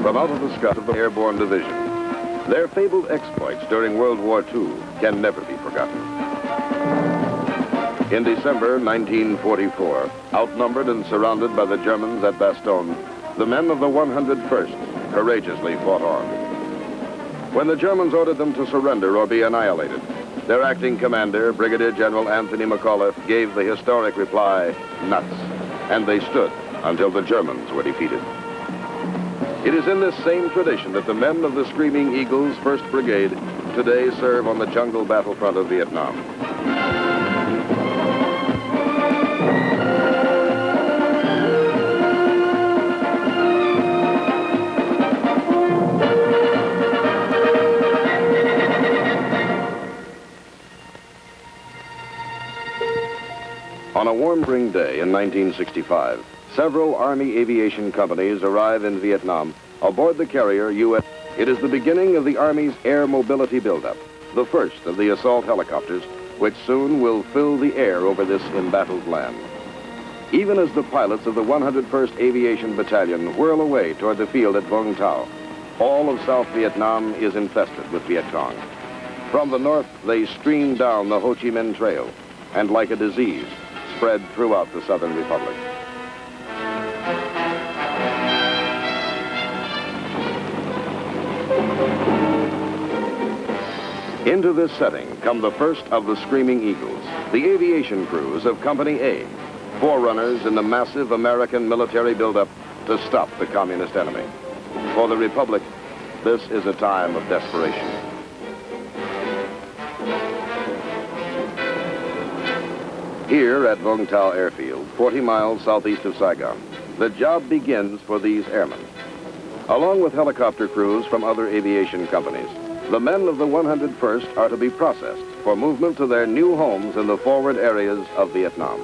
from out of the sky of the Airborne Division. Their fabled exploits during World War II can never be forgotten. In December 1944, outnumbered and surrounded by the Germans at Bastogne, the men of the 101st courageously fought on. When the Germans ordered them to surrender or be annihilated, their acting commander, Brigadier General Anthony McAuliffe, gave the historic reply, "Nuts," and they stood until the Germans were defeated. It is in this same tradition that the men of the Screaming Eagles 1st Brigade today serve on the jungle battlefront of Vietnam. On a warm spring day in 1965, several Army aviation companies arrive in Vietnam aboard the carrier U.S. It is the beginning of the Army's air mobility buildup, the first of the assault helicopters, which soon will fill the air over this embattled land. Even as the pilots of the 101st Aviation Battalion whirl away toward the field at Vung Tau, all of South Vietnam is infested with Viet Cong. From the north, they stream down the Ho Chi Minh Trail, and like a disease, spread throughout the Southern Republic. Into this setting come the first of the Screaming Eagles, the aviation crews of Company A, forerunners in the massive American military buildup to stop the communist enemy. For the Republic, this is a time of desperation. Here at Vung Tau Airfield, 40 miles southeast of Saigon, the job begins for these airmen. Along with helicopter crews from other aviation companies, the men of the 101st are to be processed for movement to their new homes in the forward areas of Vietnam.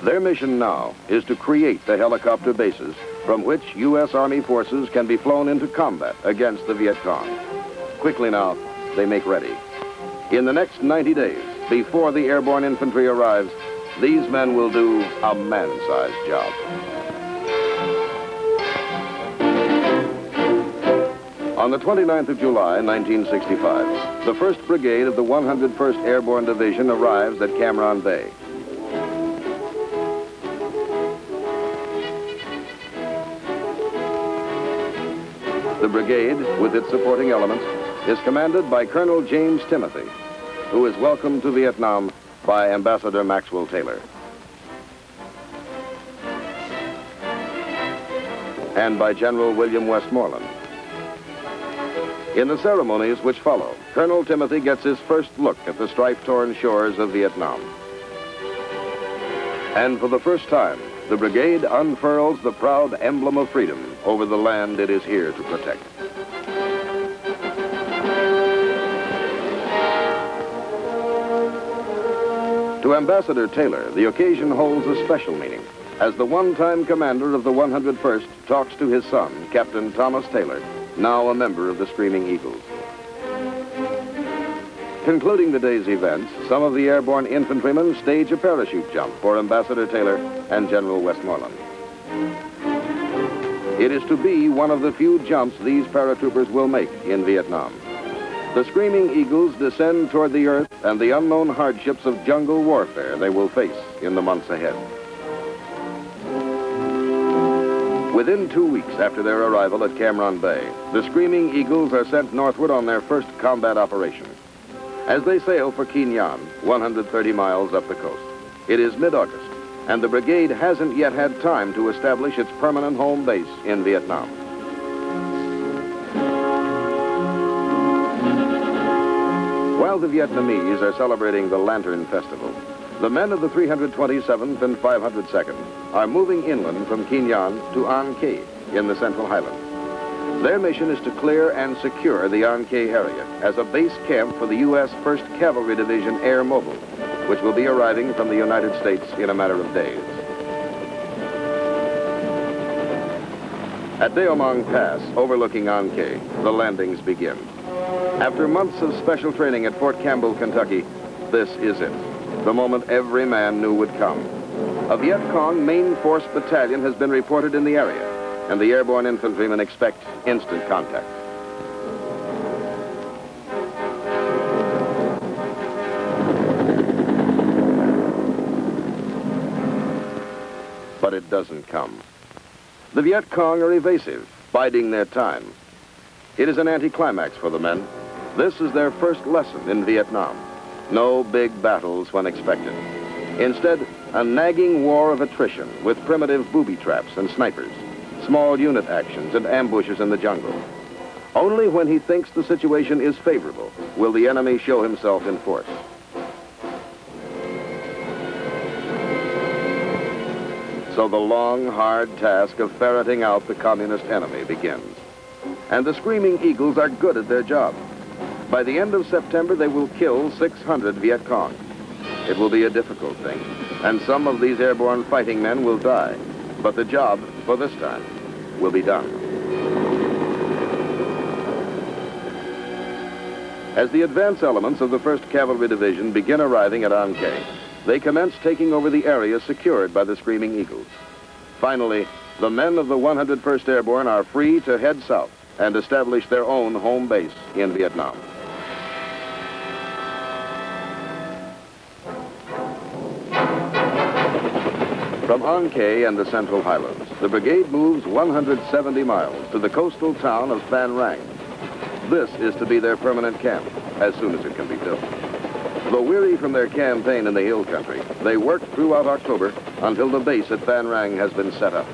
Their mission now is to create the helicopter bases from which U.S. Army forces can be flown into combat against the Viet Cong. Quickly now, they make ready. In the next 90 days, before the airborne infantry arrives, these men will do a man-sized job. On the 29th of July, 1965, the 1st Brigade of the 101st Airborne Division arrives at Cam Ranh Bay. The brigade, with its supporting elements, is commanded by Colonel James Timothy, who is welcomed to Vietnam by Ambassador Maxwell Taylor, and by General William Westmoreland. In the ceremonies which follow, Colonel Timothy gets his first look at the strife-torn shores of Vietnam. And for the first time, the brigade unfurls the proud emblem of freedom over the land it is here to protect. To Ambassador Taylor, the occasion holds a special meaning, as the one-time commander of the 101st talks to his son, Captain Thomas Taylor, now a member of the Screaming Eagles. Concluding the day's events, some of the airborne infantrymen stage a parachute jump for Ambassador Taylor and General Westmoreland. It is to be one of the few jumps these paratroopers will make in Vietnam. The Screaming Eagles descend toward the earth and the unknown hardships of jungle warfare they will face in the months ahead. Within 2 weeks after their arrival at Cam Ranh Bay, the Screaming Eagles are sent northward on their first combat operation. As they sail for Qui Nhon, 130 miles up the coast, it is mid-August, and the brigade hasn't yet had time to establish its permanent home base in Vietnam. While the Vietnamese are celebrating the Lantern Festival, the men of the 327th and 502nd are moving inland from Qui Nhon to An Khê in the Central Highlands. Their mission is to clear and secure the An Khê area as a base camp for the U.S. 1st Cavalry Division Air Mobile, which will be arriving from the United States in a matter of days. At Deo Mang Pass, overlooking An Khê, the landings begin. After months of special training at Fort Campbell, Kentucky, This is it, the moment every man knew would come. A Viet Cong main force battalion has been reported in the area, and the airborne infantrymen expect instant contact. But it doesn't come. The Viet Cong are evasive, biding their time. It is an anticlimax for the men. This is their first lesson in Vietnam. No big battles when expected. Instead, a nagging war of attrition with primitive booby traps and snipers, small unit actions and ambushes in the jungle. Only when he thinks the situation is favorable will the enemy show himself in force. So the long, hard task of ferreting out the communist enemy begins. And the Screaming Eagles are good at their job. By the end of September, they will kill 600 Viet Cong. It will be a difficult thing, and some of these airborne fighting men will die. But the job, for this time, will be done. As the advance elements of the 1st Cavalry Division begin arriving at An Khê, they commence taking over the area secured by the Screaming Eagles. Finally, the men of the 101st Airborne are free to head south and establish their own home base in Vietnam. From An Khê and the Central Highlands, the brigade moves 170 miles to the coastal town of Phan Rang. This is to be their permanent camp, as soon as it can be built. Though weary from their campaign in the hill country, they work throughout October until the base at Phan Rang has been set up.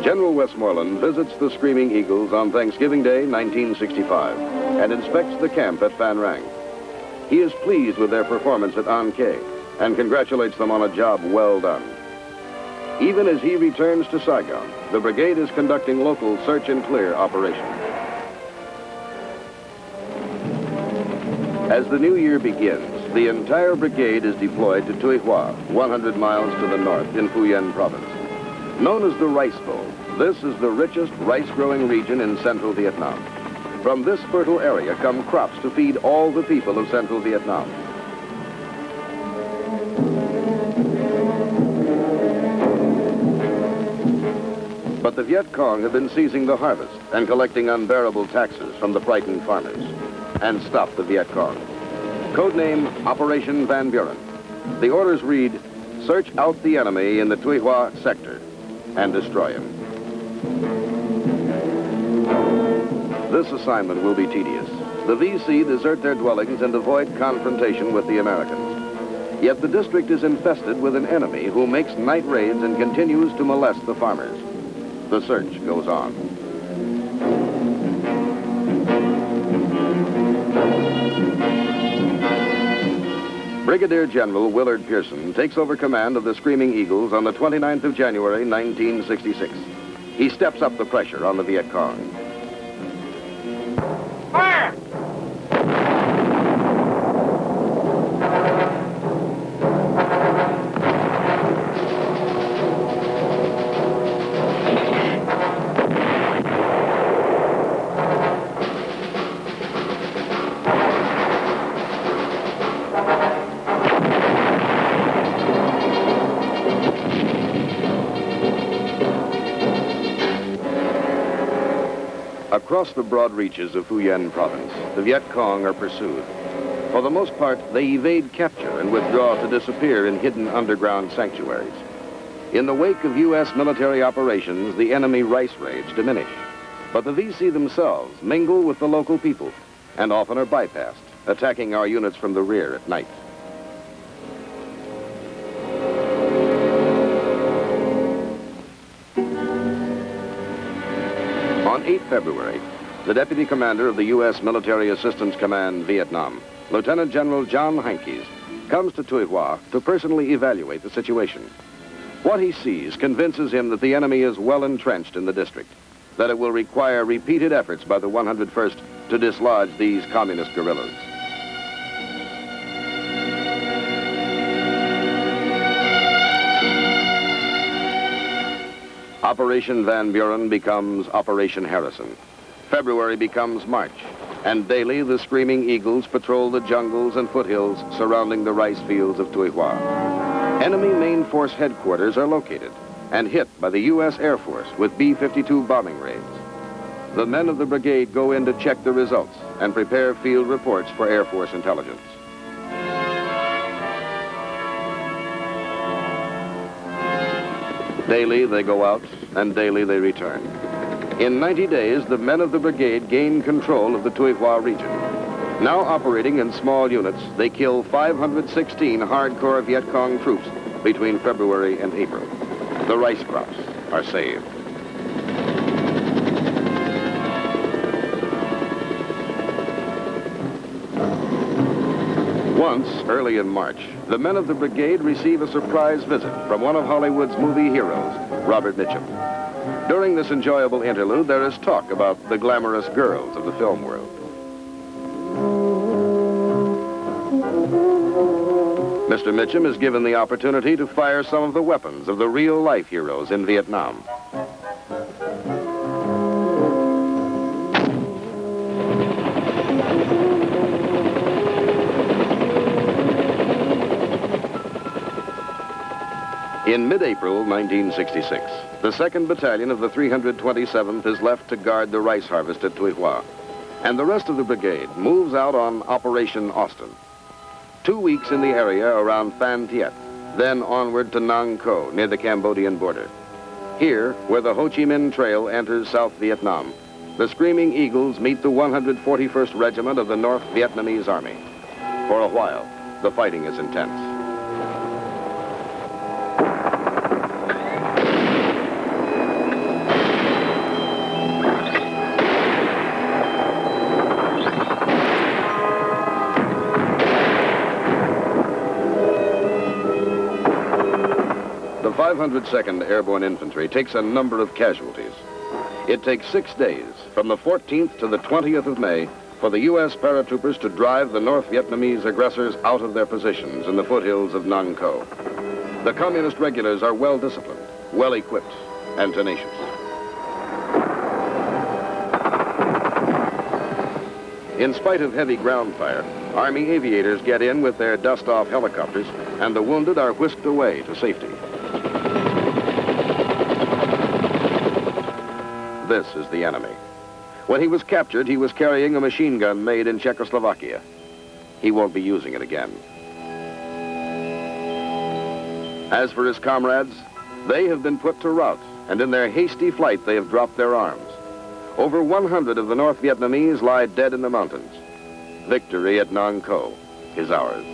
General Westmoreland visits the Screaming Eagles on Thanksgiving Day, 1965, and inspects the camp at Phan Rang. He is pleased with their performance at An Khê and congratulates them on a job well done. Even as he returns to Saigon, the brigade is conducting local search and clear operations. As the new year begins, the entire brigade is deployed to Tuy Hoa, 100 miles to the north in Phu Yen province. Known as the Rice Bowl, this is the richest rice-growing region in central Vietnam. From this fertile area come crops to feed all the people of central Vietnam. But the Viet Cong have been seizing the harvest and collecting unbearable taxes from the frightened farmers. And stop the Viet Cong. Codename Operation Van Buren. The orders read, search out the enemy in the Tuy Hoa sector and destroy him. This assignment will be tedious. The VC desert their dwellings and avoid confrontation with the Americans. Yet the district is infested with an enemy who makes night raids and continues to molest the farmers. The search goes on. Brigadier General Willard Pearson takes over command of the Screaming Eagles on the 29th of January, 1966. He steps up the pressure on the Viet Cong. Fire! Across the broad reaches of Phu Yen province, the Viet Cong are pursued. For the most part, they evade capture and withdraw to disappear in hidden underground sanctuaries. In the wake of U.S. military operations, the enemy rice raids diminish. But the VC themselves mingle with the local people and often are bypassed, attacking our units from the rear at night. On 8 February, the Deputy Commander of the U.S. Military Assistance Command, Vietnam, Lieutenant General John Heinkes, comes to Tuy Hoa to personally evaluate the situation. What he sees convinces him that the enemy is well entrenched in the district, that it will require repeated efforts by the 101st to dislodge these communist guerrillas. Operation Van Buren becomes Operation Harrison. February becomes March, and daily the Screaming Eagles patrol the jungles and foothills surrounding the rice fields of Tuihua. Enemy main force headquarters are located and hit by the U.S. Air Force with B-52 bombing raids. The men of the brigade go in to check the results and prepare field reports for Air Force intelligence. Daily they go out, and daily they return. In 90 days, the men of the brigade gain control of the Tuihua region. Now operating in small units, they kill 516 hardcore Viet Cong troops between February and April. The rice crops are saved. Once, early in March, the men of the brigade receive a surprise visit from one of Hollywood's movie heroes, Robert Mitchum. During this enjoyable interlude, there is talk about the glamorous girls of the film world. Mr. Mitchum is given the opportunity to fire some of the weapons of the real-life heroes in Vietnam. In mid-April 1966, the 2nd Battalion of the 327th is left to guard the rice harvest at Tuihua, and the rest of the brigade moves out on Operation Austin. 2 weeks in the area around Phan Thiet, then onward to Nang Co, near the Cambodian border. Here, where the Ho Chi Minh Trail enters South Vietnam, the Screaming Eagles meet the 141st Regiment of the North Vietnamese Army. For a while, the fighting is intense. The 502nd Airborne Infantry takes a number of casualties. It takes 6 days, from the 14th to the 20th of May, for the U.S. paratroopers to drive the North Vietnamese aggressors out of their positions in the foothills of Nang Co. The communist regulars are well-disciplined, well-equipped, and tenacious. In spite of heavy ground fire, Army aviators get in with their dust-off helicopters, and the wounded are whisked away to safety. This is the enemy. When he was captured, he was carrying a machine gun made in Czechoslovakia. He won't be using it again. As for his comrades, they have been put to rout, and in their hasty flight, they have dropped their arms. Over 100 of the North Vietnamese lie dead in the mountains. Victory at Nang Co is ours.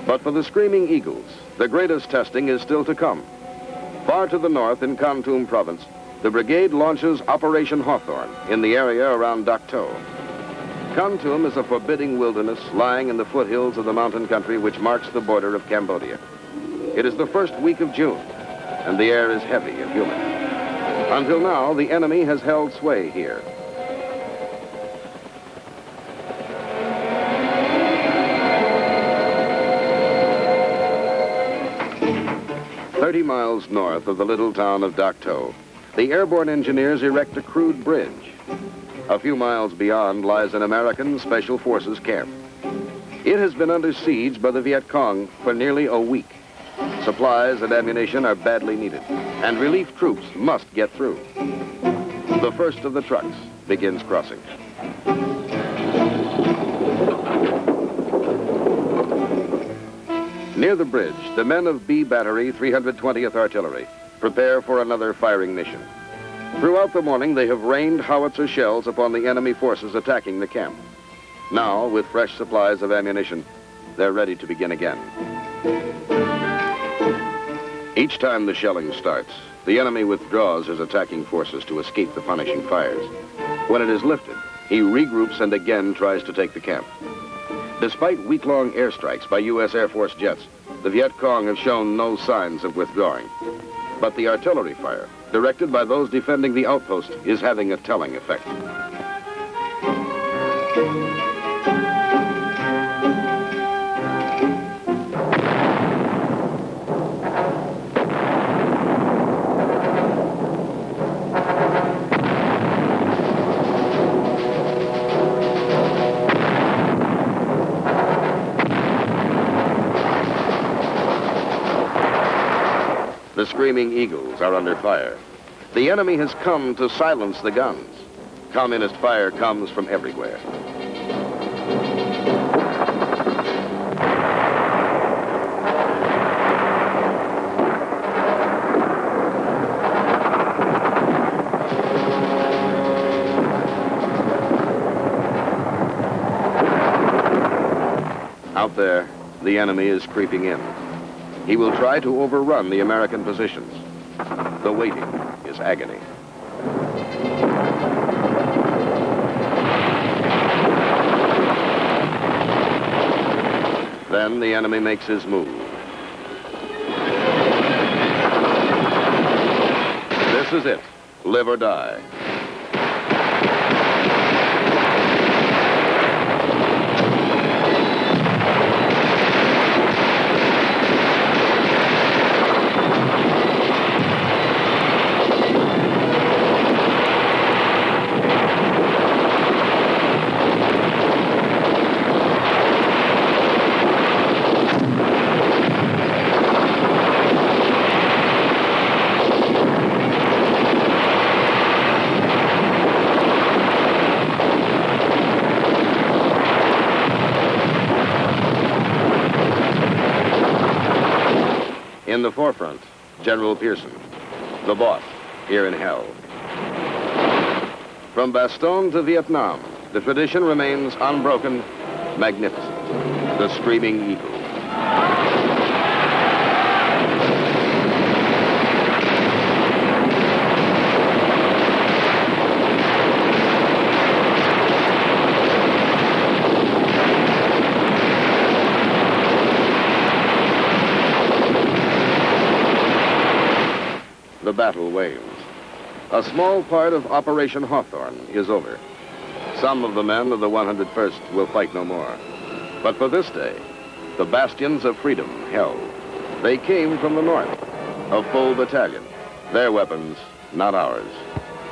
But for the Screaming Eagles, the greatest testing is still to come. Far to the north in Kon Tum province, the brigade launches Operation Hawthorne in the area around Dak To. Kon Tum is a forbidding wilderness lying in the foothills of the mountain country which marks the border of Cambodia. It is the first week of June, and the air is heavy and humid. Until now, the enemy has held sway here. "30 miles north of the little town of Dak To, the airborne engineers erect a crude bridge. A few miles beyond lies an American Special Forces camp. It has been under siege by the Viet Cong for nearly a week. Supplies and ammunition are badly needed, and relief troops must get through. The first of the trucks begins crossing. Near the bridge, the men of B Battery, 320th Artillery, prepare for another firing mission. Throughout the morning, they have rained howitzer shells upon the enemy forces attacking the camp. Now, with fresh supplies of ammunition, they're ready to begin again. Each time the shelling starts, the enemy withdraws his attacking forces to escape the punishing fires. When it is lifted, he regroups and again tries to take the camp. Despite week-long airstrikes by U.S. Air Force jets, the Viet Cong have shown no signs of withdrawing. But the artillery fire, directed by those defending the outpost, is having a telling effect. The Screaming Eagles are under fire. The enemy has come to silence the guns. Communist fire comes from everywhere. Out there, the enemy is creeping in. He will try to overrun the American positions. The waiting is agony. Then the enemy makes his move. This is it, live or die. In the forefront, General Pearson, the boss, here in hell. From Bastogne to Vietnam, the tradition remains unbroken, magnificent. The Screaming Eagle. The battle wanes. A small part of Operation Hawthorne is over. Some of the men of the 101st will fight no more. But for this day, the bastions of freedom held. They came from the north, a full battalion. Their weapons, not ours,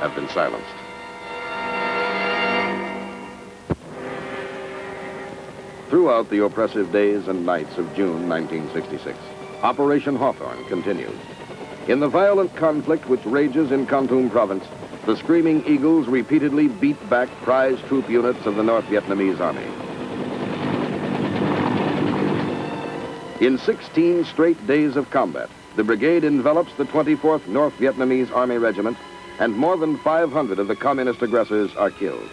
have been silenced. Throughout the oppressive days and nights of June 1966, Operation Hawthorne continued. In the violent conflict which rages in Kon Tum province, the Screaming Eagles repeatedly beat back prize troop units of the North Vietnamese Army. In 16 straight days of combat, the brigade envelops the 24th North Vietnamese Army Regiment, and more than 500 of the communist aggressors are killed.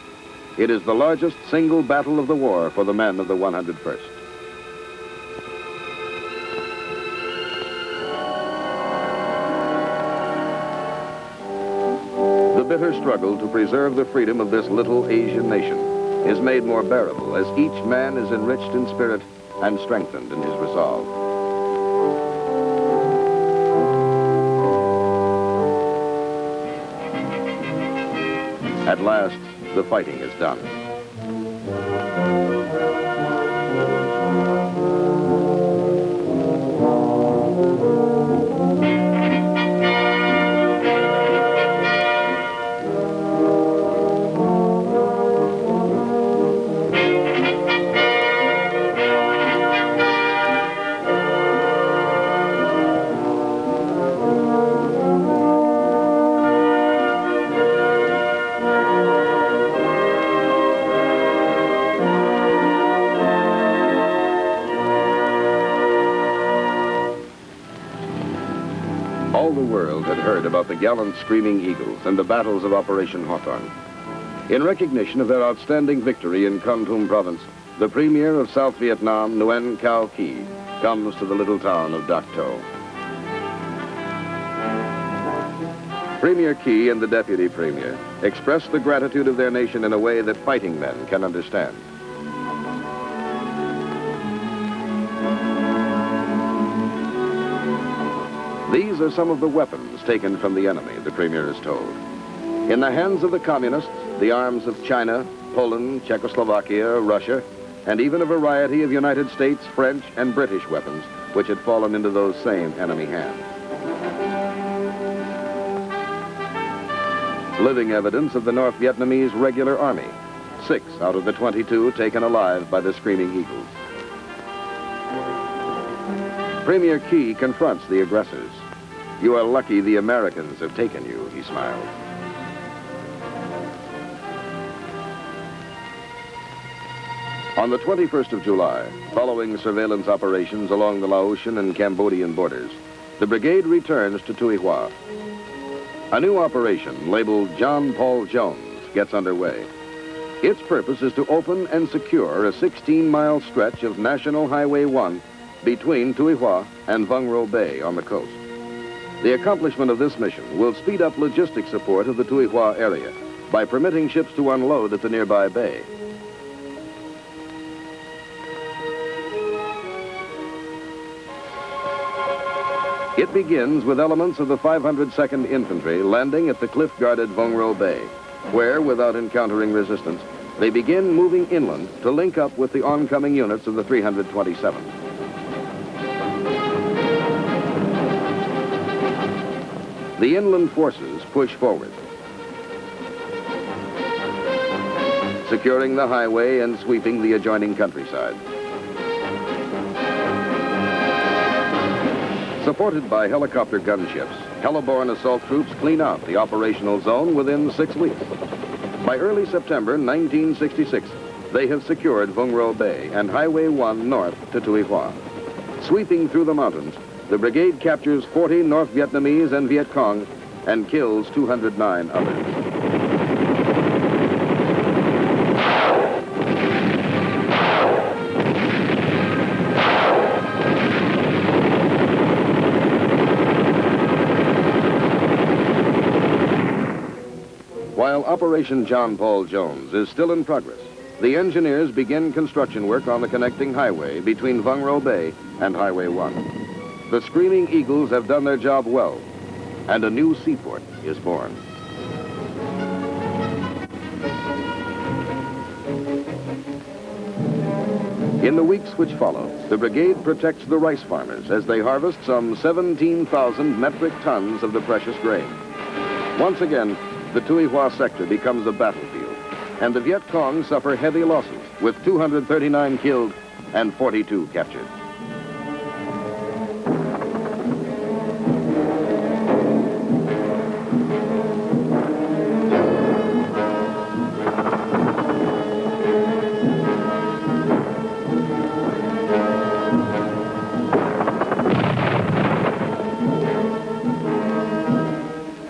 It is the largest single battle of the war for the men of the 101st. The bitter struggle to preserve the freedom of this little Asian nation is made more bearable as each man is enriched in spirit and strengthened in his resolve. At last, the fighting is done. All the world had heard about the gallant Screaming Eagles and the battles of Operation Hawthorne. In recognition of their outstanding victory in Kon Tum province, the Premier of South Vietnam, Nguyen Cao Ky, comes to the little town of Dak To. Premier Ky and the Deputy Premier express the gratitude of their nation in a way that fighting men can understand. These are some of the weapons taken from the enemy, the Premier is told. In the hands of the communists, the arms of China, Poland, Czechoslovakia, Russia, and even a variety of United States, French, and British weapons, which had fallen into those same enemy hands. Living evidence of the North Vietnamese regular army, 6 out of the 22 taken alive by the Screaming Eagles. Premier Ky confronts the aggressors. You are lucky the Americans have taken you, he smiled. On the 21st of July, following surveillance operations along the Laotian and Cambodian borders, the brigade returns to Tuy Hoa. A new operation labeled John Paul Jones gets underway. Its purpose is to open and secure a 16-mile stretch of National Highway 1 between Tuy Hoa and Vung Ro Bay on the coast. The accomplishment of this mission will speed up logistic support of the Tuy Hoa area by permitting ships to unload at the nearby bay. It begins with elements of the 502nd Infantry landing at the cliff-guarded Vung Ro Bay, where, without encountering resistance, they begin moving inland to link up with the oncoming units of the 327th. The inland forces push forward, securing the highway and sweeping the adjoining countryside. Supported by helicopter gunships, heliborne assault troops clean out the operational zone within 6 weeks. By early September 1966, they have secured Vung Ro Bay and Highway 1 north to Tuy Hoa. Sweeping through the mountains, the brigade captures 40 North Vietnamese and Viet Cong and kills 209 others. While Operation John Paul Jones is still in progress, the engineers begin construction work on the connecting highway between Vung Ro Bay and Highway 1. The Screaming Eagles have done their job well, and a new seaport is born. In the weeks which follow, the brigade protects the rice farmers as they harvest some 17,000 metric tons of the precious grain. Once again, the Tuy Hoa sector becomes a battlefield, and the Viet Cong suffer heavy losses, with 239 killed and 42 captured.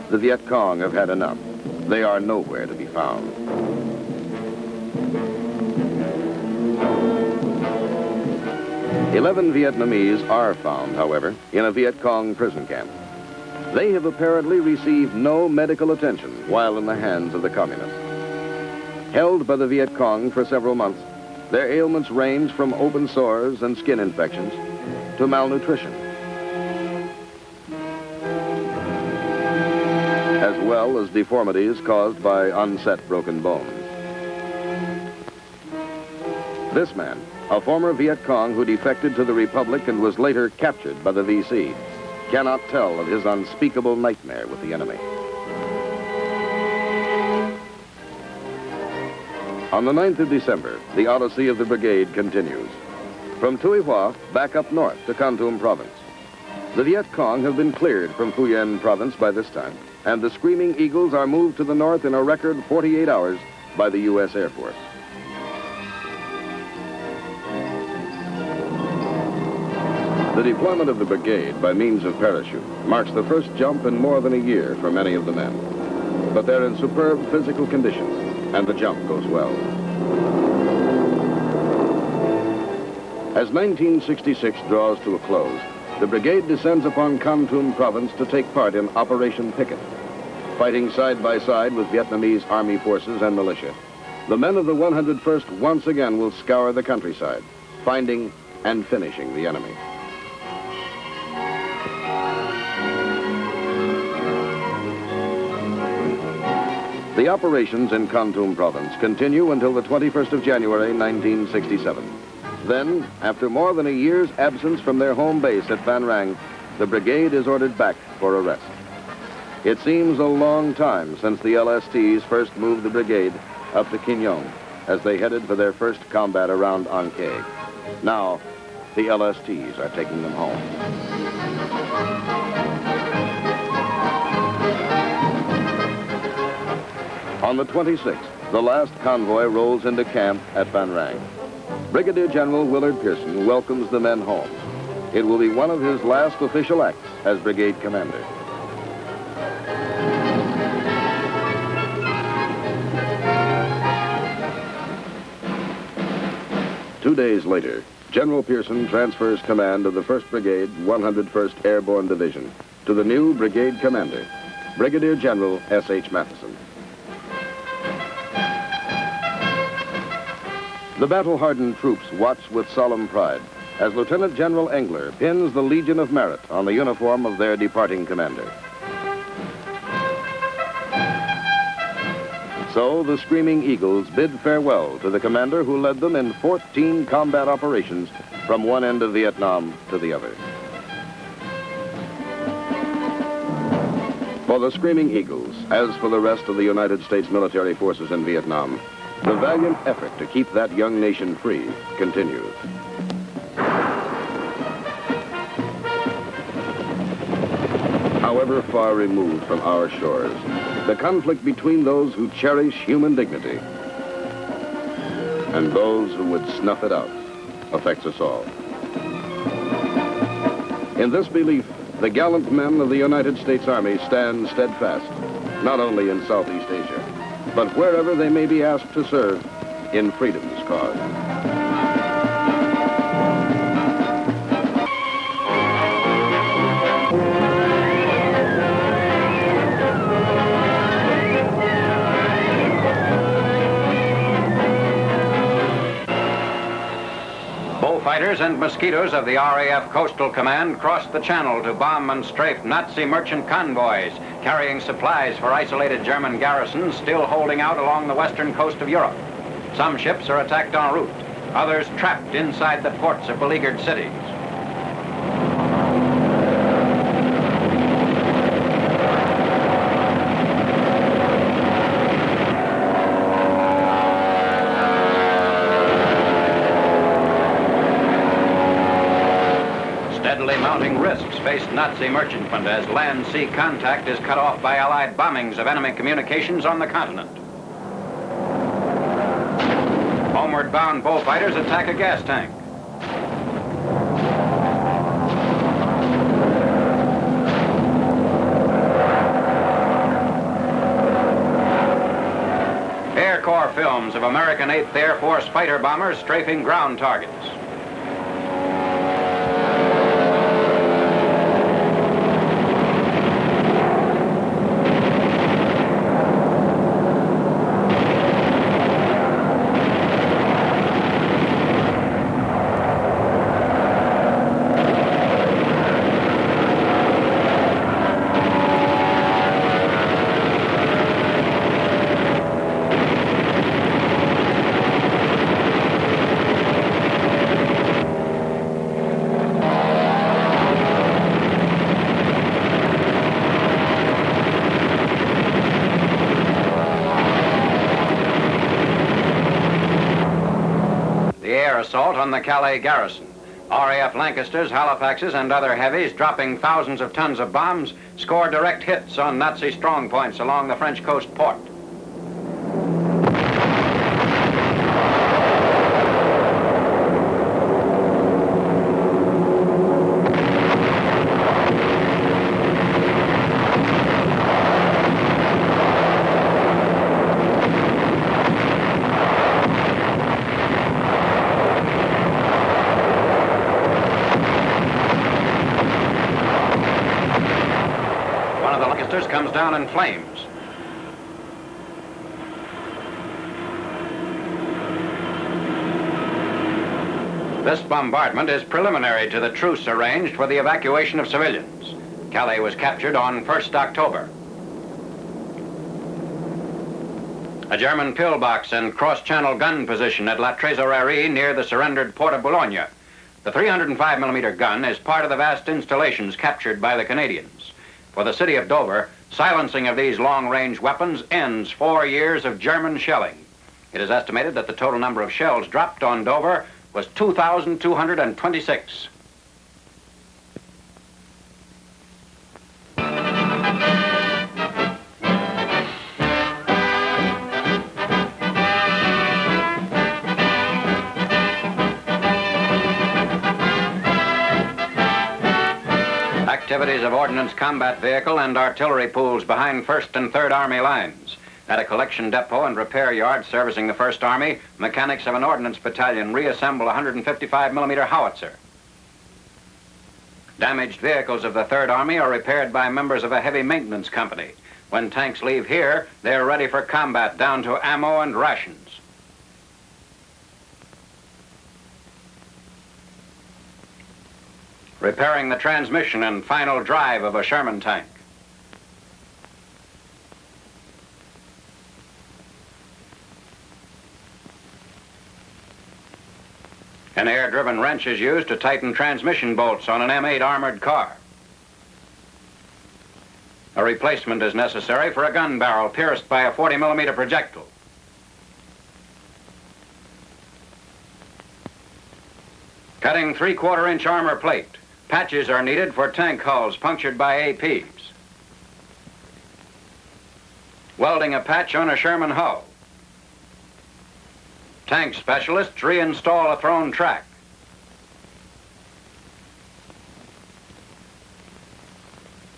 The Viet Cong have had enough. They are nowhere to be found. "11 Vietnamese are found, however, in a Viet Cong prison camp. They have apparently received no medical attention while in the hands of the communists. Held by the Viet Cong for several months, their ailments range from open sores and skin infections to malnutrition, as well as deformities caused by unset broken bones. This man, a former Viet Cong who defected to the Republic and was later captured by the VC, cannot tell of his unspeakable nightmare with the enemy. On the 9th of December, the odyssey of the brigade continues. From Tuy Hoa, back up north to Kon Tum province. The Viet Cong have been cleared from Phu Yen province by this time, and the Screaming Eagles are moved to the north in a record 48 hours by the U.S. Air Force. The deployment of the brigade by means of parachute marks the first jump in more than a year for many of the men. But they're in superb physical condition, and the jump goes well. As 1966 draws to a close, the brigade descends upon Kon Tum province to take part in Operation Picket. Fighting side by side with Vietnamese army forces and militia, the men of the 101st once again will scour the countryside, finding and finishing the enemy. The operations in Kon Tum province continue until the 21st of January, 1967. Then, after more than a year's absence from their home base at Van Rang, the brigade is ordered back for a rest. It seems a long time since the LSTs first moved the brigade up to Kin Yong as they headed for their first combat around An Khe. Now, the LSTs are taking them home. On the 26th, the last convoy rolls into camp at Van Rang. Brigadier General Willard Pearson welcomes the men home. It will be one of his last official acts as brigade commander. Two days later, General Pearson transfers command of the 1st Brigade, 101st Airborne Division to the new brigade commander, Brigadier General S.H. Matheson. The battle-hardened troops watch with solemn pride as Lieutenant General Engler pins the Legion of Merit on the uniform of their departing commander. So the Screaming Eagles bid farewell to the commander who led them in 14 combat operations from one end of Vietnam to the other. For the Screaming Eagles, as for the rest of the United States military forces in Vietnam, the valiant effort to keep that young nation free continues. However far removed from our shores, the conflict between those who cherish human dignity and those who would snuff it out affects us all. In this belief, the gallant men of the United States Army stand steadfast, not only in Southeast Asia, but wherever they may be asked to serve in freedom's cause. Bullfighters and Mosquitoes of the RAF Coastal Command crossed the channel to bomb and strafe Nazi merchant convoys carrying supplies for isolated German garrisons still holding out along the western coast of Europe. Some ships are attacked en route, others trapped inside the ports of beleaguered cities. Steadily mounting risks faced Nazi merchantmen as land-sea contact is cut off by Allied bombings of enemy communications on the continent. Homeward-bound bullfighters attack a gas tank. Air Corps films of American 8th Air Force fighter bombers strafing ground targets. Assault on the Calais garrison. RAF Lancasters, Halifaxes, and other heavies dropping thousands of tons of bombs score direct hits on Nazi strongpoints along the French coast port. Comes down in flames. This bombardment is preliminary to the truce arranged for the evacuation of civilians. Calais was captured on 1st October. A German pillbox and cross-channel gun position at La Trésorerie near the surrendered port of Boulogne. The 305mm gun is part of the vast installations captured by the Canadians. For the city of Dover, silencing of these long-range weapons ends 4 years of German shelling. It is estimated that the total number of shells dropped on Dover was 2,226. facilities of Ordnance Combat Vehicle and artillery pools behind 1st and 3rd Army lines. At a collection depot and repair yard servicing the 1st Army, mechanics of an ordnance battalion reassemble a 155mm howitzer. Damaged vehicles of the 3rd Army are repaired by members of a heavy maintenance company. When tanks leave here, they're ready for combat down to ammo and rations. Repairing the transmission and final drive of a Sherman tank. An air-driven wrench is used to tighten transmission bolts on an M8 armored car. A replacement is necessary for a gun barrel pierced by a 40mm projectile. Cutting 3/4-inch armor plate. Patches are needed for tank hulls punctured by APs. Welding a patch on a Sherman hull. Tank specialists reinstall a thrown track.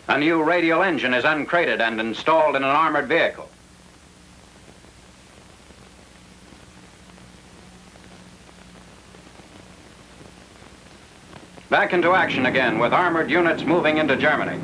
A new radial engine is uncrated and installed in an armored vehicle. Back into action again with armored units moving into Germany.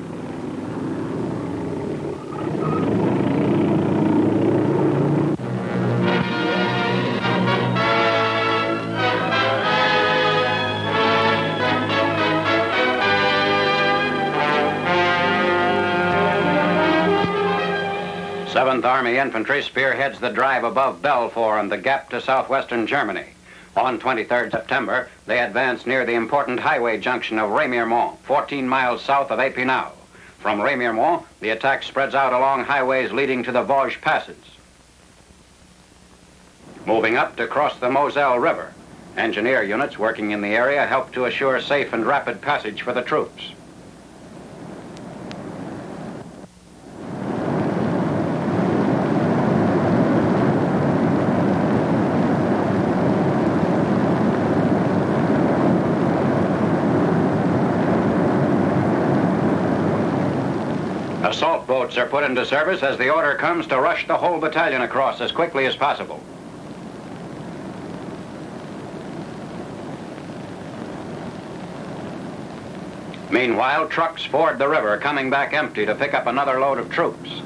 Seventh Army Infantry spearheads the drive above Belfort and the Gap to southwestern Germany. On 23rd September, they advance near the important highway junction of Remiremont, 14 miles south of Epinal. From Remiremont, the attack spreads out along highways leading to the Vosges passes. Moving up to cross the Moselle River, engineer units working in the area help to assure safe and rapid passage for the troops. Assault boats are put into service as the order comes to rush the whole battalion across as quickly as possible. Meanwhile, trucks ford the river, coming back empty to pick up another load of troops.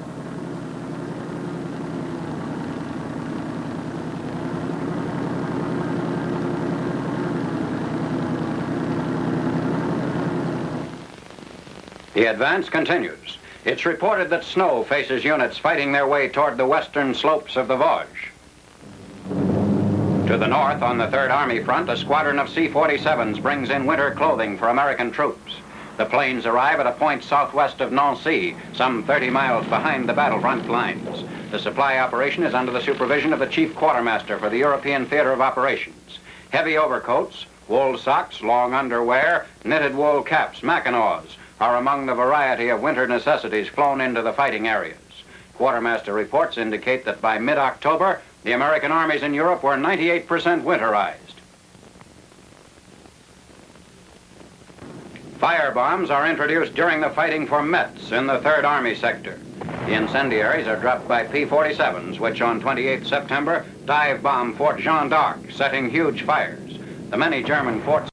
The advance continues. It's reported that snow faces units fighting their way toward the western slopes of the Vosges. To the north, on the 3rd Army front, a squadron of C-47s brings in winter clothing for American troops. The planes arrive at a point southwest of Nancy, some 30 miles behind the battlefront lines. The supply operation is under the supervision of the Chief Quartermaster for the European Theater of Operations. Heavy overcoats, wool socks, long underwear, knitted wool caps, mackinaws, are among the variety of winter necessities flown into the fighting areas. Quartermaster reports indicate that by mid-October, the American armies in Europe were 98% winterized. Firebombs are introduced during the fighting for Metz in the 3rd Army sector. The incendiaries are dropped by P-47s, which on 28 September dive-bomb Fort Jeanne d'Arc, setting huge fires. The many German forts